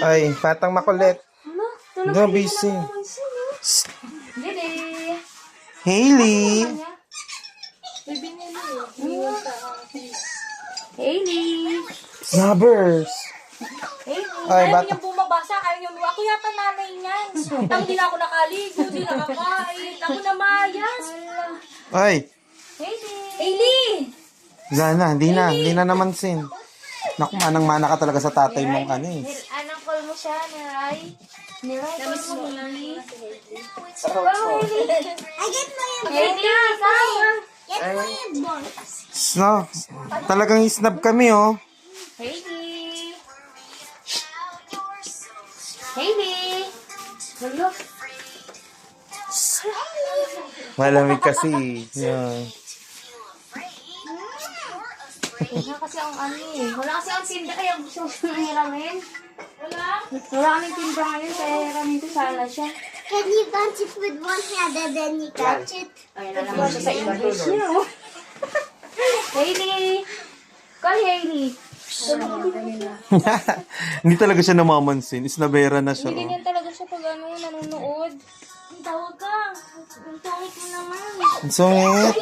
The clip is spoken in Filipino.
Ay, patang makulit. No, busy. Dede. Hailey. Hailey. Snabbers. Hailey. Ay, Ayaw bata. niyang bumabasa. Ayaw niyang Ako yata nanay niyan. Tang di na ako nakaligo. Di nakakain. Ako na mayas. Ay, Hailey. Hailey. Zana, hindi na naman sin. Naku, manang-mana ka talaga sa tatay mong ano eh. Anong call mo siya, Niray? Niray, call mo Hailey. I get my Hailey, sama. get my ball. No, talagang isnab kami oh. Hailey. Hailey. Look. Malamig kasi. Yan. Wala kasi ang ano eh. Wala kasi ang tinda kaya gusto ko hiramin. Wala kaming tinda ngayon kaya hiramin ko sana siya. Can you punch it with one hand and then you catch it? Ayun na naman siya sa English niya. Oh. Hailey! Call Hailey. Hindi talaga siya namamansin. Isnabera na siya. Hindi Oh. ganyan talaga siya pag ano, nanonood. Tawag ka. Ang tawag mo naman. Ang sungit.